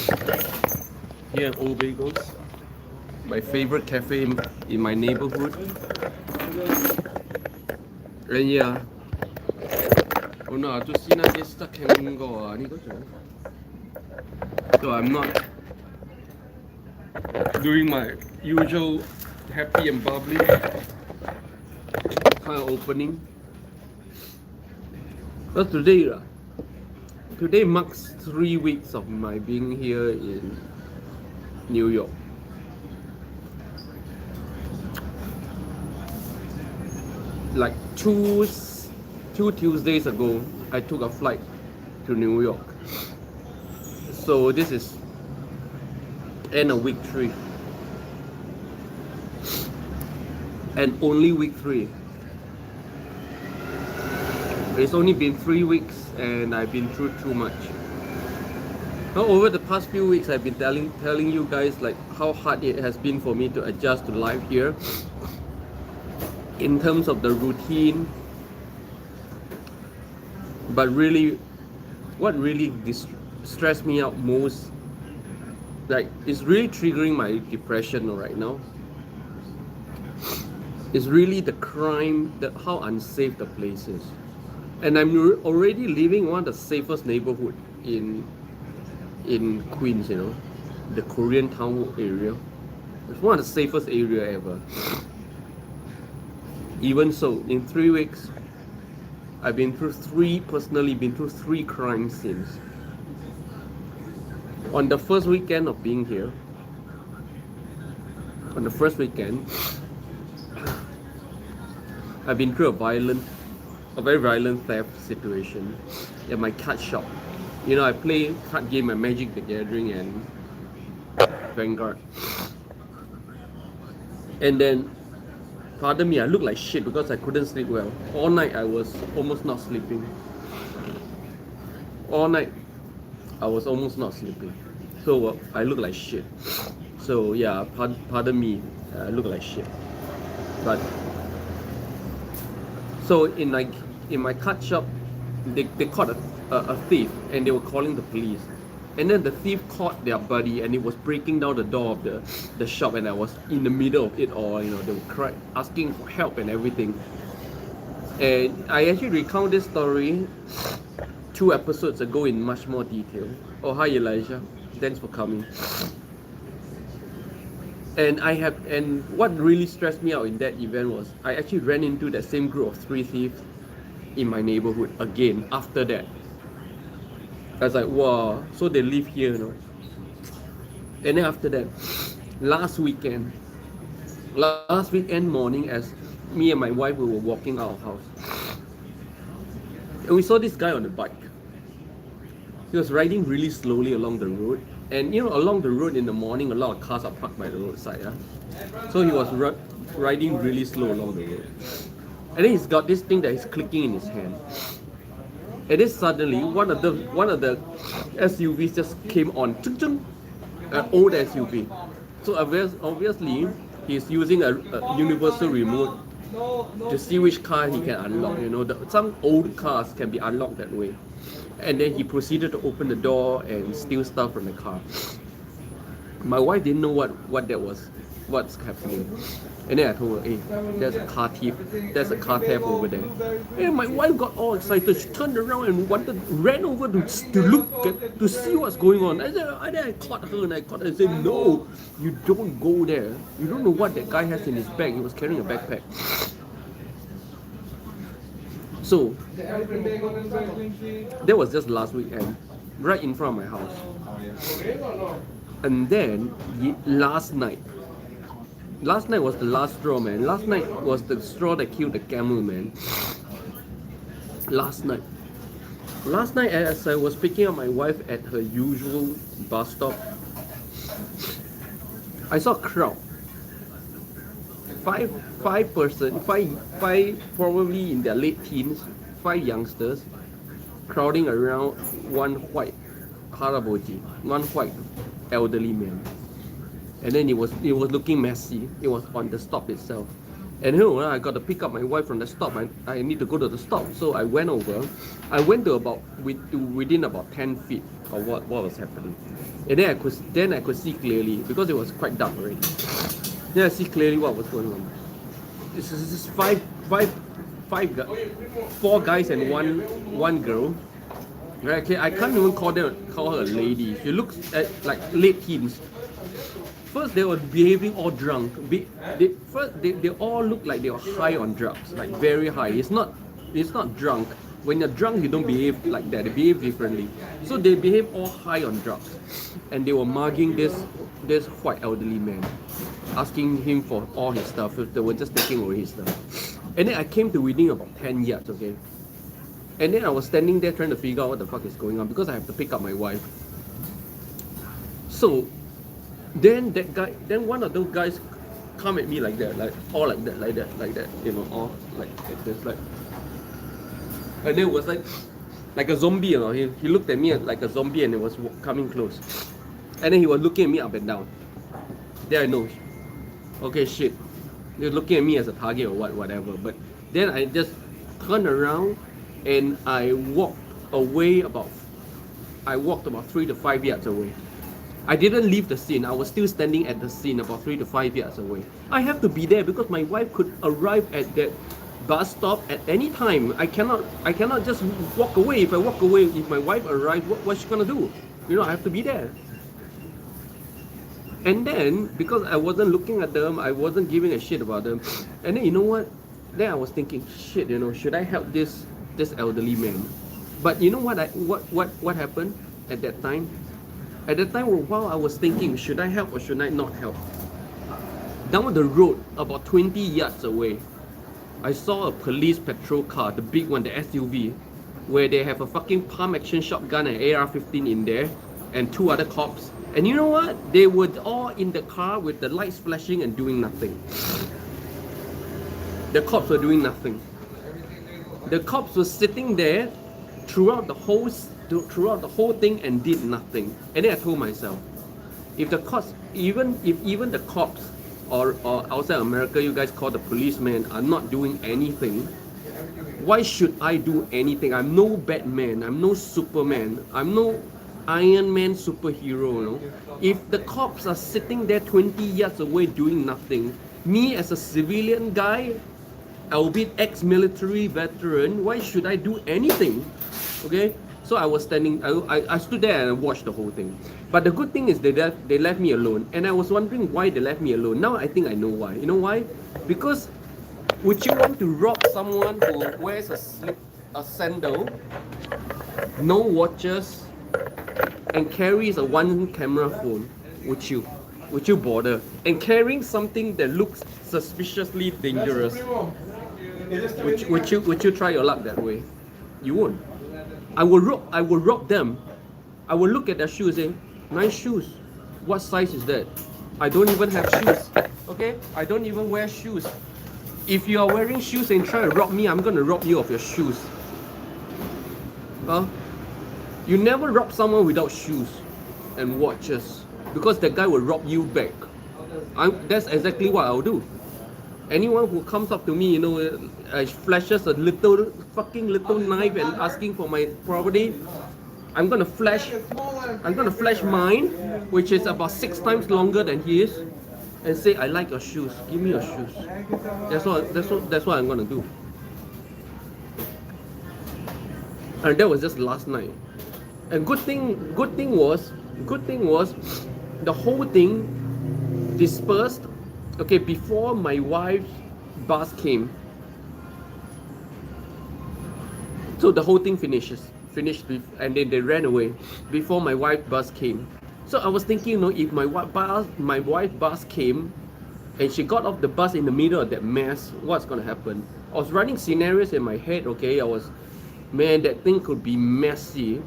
Here at Old Bagels, my favorite cafe in my neighborhood. And yeah, 오늘 아주 신나게 시작한 거 아니거죠? So I'm not doing my usual happy and bubbly kind of opening. But today marks 3 weeks of my being here in New York. Like two Tuesdays ago, I took a flight to New York. So this is end of week 3. And only week 3. It's only been 3 weeks and I've been through too much. Now, over the past few weeks, I've been telling you guys like how hard it has been for me to adjust to life here. In terms of the routine. But really, what really stressed me out most, like it's really triggering my depression right now, is really the crime, how unsafe the place is. And I'm already living in one of the safest neighborhood in Queens, you know, the Koreatown area. It's one of the safest area ever. Even so, in 3 weeks, I've personally been through three crime scenes. On the first weekend of being here, I've been through a very violent theft situation at my card shop. You know, I play card game at Magic the Gathering and Vanguard. And then, pardon me, I look like shit because I couldn't sleep well. All night I was almost not sleeping. All night I was almost not sleeping. So I look like shit. So yeah, pardon me, I look like shit. But so in my card shop, they caught a thief and they were calling the police. And then the thief caught their buddy and he was breaking down the door of the shop, and I was in the middle of it all, you know, they were asking for help and everything. And I actually recount this story 2 episodes ago in much more detail. Oh, hi Elijah, thanks for coming. And what really stressed me out in that event was I actually ran into that same group of 3 thieves in my neighborhood again after that. I was like, wow, so they live here, you know. And then after that, last weekend morning, as me and my wife, we were walking out of house, and we saw this guy on the bike. He was riding really slowly along the road, and you know, along the road in the morning, a lot of cars are parked by the roadside. So he was riding really slow along the road, and then he's got this thing that is clicking in his hand. And then suddenly, one of the SUVs just came on, an old SUV. So obviously, he's using a universal remote to see which car he can unlock. You know, some old cars can be unlocked that way. And then he proceeded to open the door and steal stuff from the car. My wife didn't know what that was, what's happening. And then I told her, hey, there's a car theft over there. And my wife got all excited. She turned around and ran over to look to see what's going on. And then I caught her and said, no, you don't go there. You don't know what that guy has in his bag. He was carrying a backpack. So that was just last weekend, right in front of my house. And then last night was the last straw, man. Last night was the straw that killed the camel, man. Last night, as I was picking up my wife at her usual bus stop, I saw a crowd. Five probably in their late teens, 5 youngsters crowding around one white haraboji, one white elderly man. And then it was looking messy. It was on the stop itself. And you know, I got to pick up my wife from the stop. I need to go to the stop. So I went over. I went to within about 10 feet of what was happening. And then I could see clearly because it was quite dark already. Then I see clearly what was going on. This is four guys and one girl. Right? Okay, I can't even call her a lady. She looks like late teens. First, they were behaving all drunk. They all look like they were high on drugs, like very high. It's not drunk. When you're drunk, you don't behave like that. They behave differently. So they behave all high on drugs, and they were mugging this white elderly man, asking him for all his stuff. They were just taking away his stuff. And then I came to within about 10 yards, okay. And then I was standing there trying to figure out what the fuck is going on because I have to pick up my wife. So then one of those guys come at me like that, like all like that, you know, all like this, like, and then it was like a zombie, you know. He looked at me like a zombie and it was coming close, and then he was looking at me up and down. There I know, okay, shit, they're looking at me as a target or whatever. But then I just turned around and I walked about 3 to 5 yards away. I didn't leave the scene. I was still standing at the scene about 3 to 5 yards away. I have to be there because my wife could arrive at that bus stop at any time. I cannot just walk away. If I walk away, if my wife arrives, what's she gonna do? You know, I have to be there. And then because I wasn't looking at them, I wasn't giving a shit about them. And then you know what? Then I was thinking, shit, you know, should I help this elderly man? But you know what happened at that time? At that time, while I was thinking, should I help or should I not help? Down the road, about 20 yards away, I saw a police patrol car, the big one, the SUV, where they have a fucking pump action shotgun and AR-15 in there, and 2 other cops. And you know what? They were all in the car with the lights flashing and doing nothing. The cops were doing nothing. The cops were sitting there throughout the whole thing and did nothing. And then I told myself, if the cops, even the cops or outside America, you guys call the policemen, are not doing anything, why should I do anything? I'm no Batman, I'm no Superman, I'm no Iron Man superhero, you know. If the cops are sitting there 20 yards away doing nothing, me as a civilian guy, albeit ex-military veteran, why should I do anything? Okay? So I was standing, I stood there and I watched the whole thing. But the good thing is they left me alone. And I was wondering why they left me alone. Now I think I know why. You know why? Because would you want to rob someone who wears a sandal, no watches, and carries a 1 camera phone? Would you? Would you bother? And carrying something that looks suspiciously dangerous, would you try your luck that way? You won't. I will rob them. I will look at their shoes and say, nice shoes. What size is that? I don't even have shoes. Okay? I don't even wear shoes. If you are wearing shoes and try to rob me, I'm gonna rob you of your shoes. You never rob someone without shoes and watches, because that guy will rob you back. That's exactly what I'll do. Anyone who comes up to me, you know, flashes a little knife and asking for my property, I'm gonna flash mine, which is about 6 times longer than his, and say, I like your shoes. Give me your shoes. That's what I'm gonna do. And that was just last night. And good thing was the whole thing dispersed. Okay, before my wife's bus came. So the whole thing finished, and then they ran away before my wife's bus came. So I was thinking, you know, if my wife's bus came, and she got off the bus in the middle of that mess, what's gonna happen? I was running scenarios in my head. Okay, man, that thing could be messy.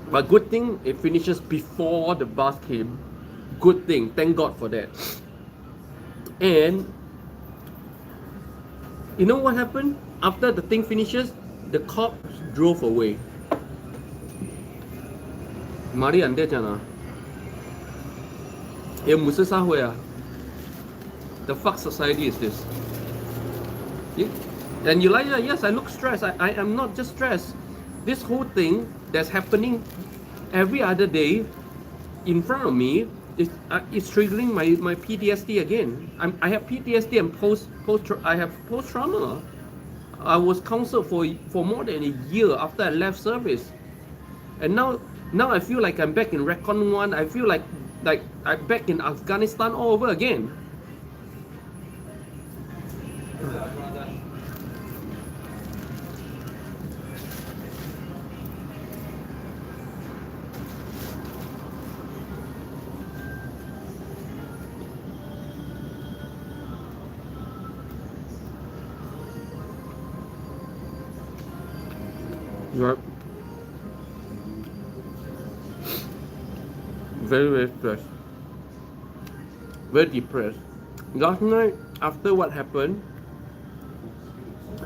But good thing it finishes before the bus came. Good thing, thank God for that. And you know what happened? After the thing finishes, the cops drove away. 말이 안 되잖아. 얘 무슨 사고야? The fuck society is this? And you like, yes, I look stressed. I am not just stressed. This whole thing that's happening every other day in front of me is triggering my PTSD again. I have PTSD and I have post trauma. I was counseled for more than a year after I left service, and now I feel like I'm back in Recon 1. I feel like I'm back in Afghanistan all over again. Right. Very stressed. Very depressed. Last night, after what happened,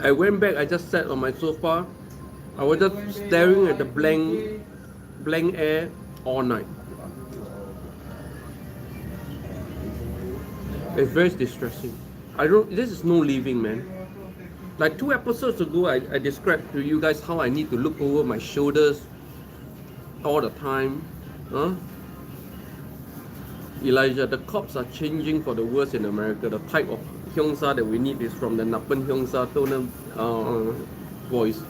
I went back, I just sat on my sofa. I was just staring at the blank air all night. It's very distressing. This is no living, man. Like 2 episodes ago, I described to you guys how I need to look over my shoulders all the time. Huh? Elijah, the cops are changing for the worse in America. The type of hyungsa that we need is from the Napan hyungsa tone voice.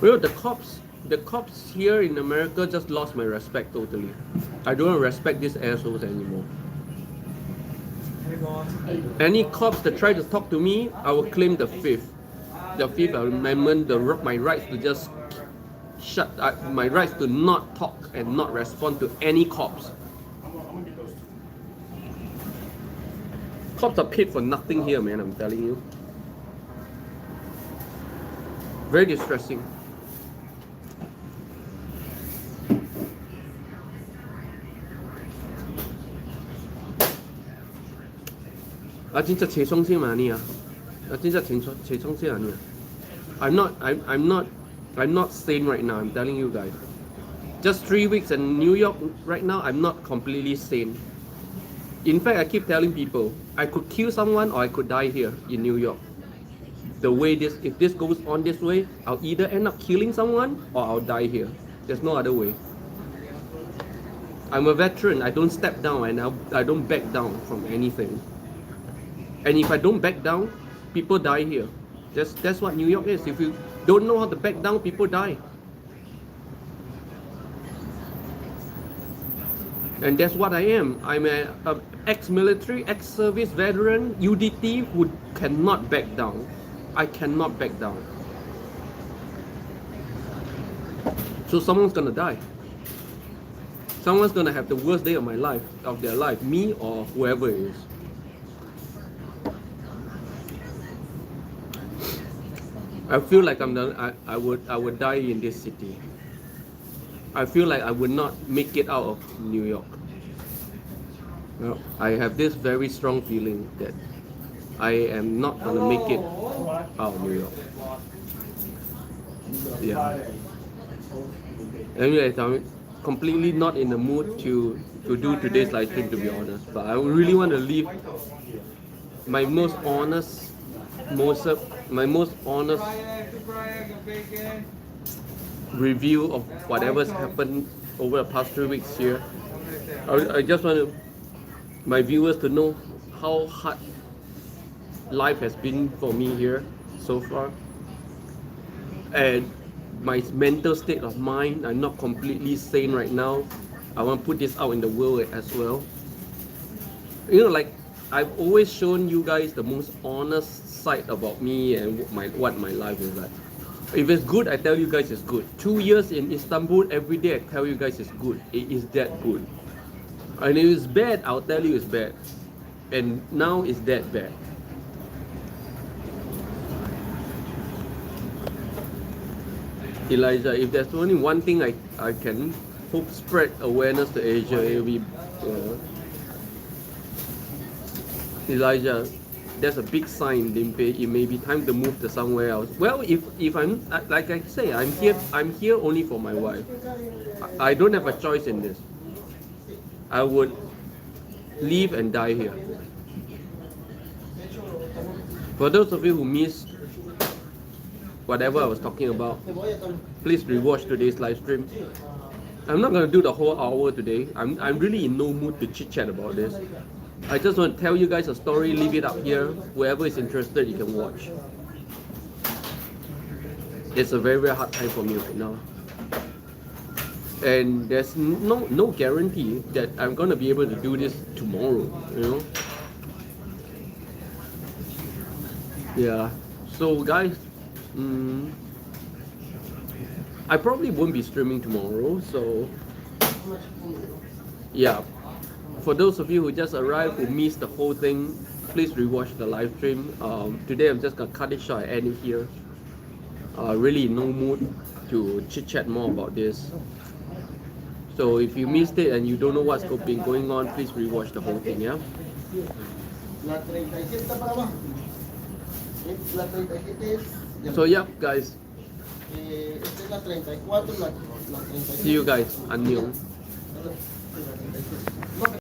Well, the cops here in America just lost my respect totally. I don't respect these assholes anymore. Any cops that try to talk to me, I will claim the Fifth Amendment, my rights to just my rights to not talk and not respond to any cops. Cops are paid for nothing here, man, I'm telling you. Very distressing. 진짜 재정신 아니야. 진짜 재정신 아니야. I'm not sane right now. I'm telling you guys. Just 3 weeks in New York right now. I'm not completely sane. In fact, I keep telling people I could kill someone or I could die here in New York. The way if this goes on this way, I'll either end up killing someone or I'll die here. There's no other way. I'm a veteran. I don't step down and I don't back down from anything. And if I don't back down, people die here. That's what New York is. If you don't know how to back down, people die. And that's what I am. I'm an ex-military, ex-service veteran, UDT who cannot back down. I cannot back down. So someone's gonna die. Someone's gonna have the worst day of their life, me or whoever it is. I feel like I would die in this city. I feel like I would not make it out of New York. Well, I have this very strong feeling that I am not gonna make it out of New York. Yeah. Anyways, I'm completely not in the mood to do today's live stream, to be honest. But I really want to leave my most honest review of whatever's happened over the past 3 weeks here. I just want my viewers to know how hard life has been for me here so far, and my mental state of mind. I'm not completely sane right now. I want to put this out in the world as well. You know, like I've always shown you guys the most honest side about me and what my life is like. If it's good, I tell you guys it's good. 2 years in Istanbul, every day I tell you guys it's good. It is that good. And if it's bad, I'll tell you it's bad. And now it's that bad. Elijah, if there's only one thing I can hope spread awareness to Asia, it will be Elijah, there's a big sign, Limpeh. It may be time to move to somewhere else. Well, if I'm like I say, I'm here only for my wife. I don't have a choice in this. I would live and die here. For those of you who missed whatever I was talking about, please rewatch today's live stream. I'm not going to do the whole hour today. I'm really in no mood to chit chat about this. I just want to tell you guys a story, leave it up here. Whoever is interested, you can watch. It's a very, very hard time for me right now. And there's no guarantee that I'm going to be able to do this tomorrow, you know? Yeah. So guys, I probably won't be streaming tomorrow, so yeah. For those of you who just arrived, who missed the whole thing, please rewatch the live stream. Today I'm just gonna cut it short and end it here. Really no mood to chit chat more about this. So if you missed it and you don't know what's been going on, please rewatch the whole thing, yeah? So yeah, guys. See you guys. Annyeong.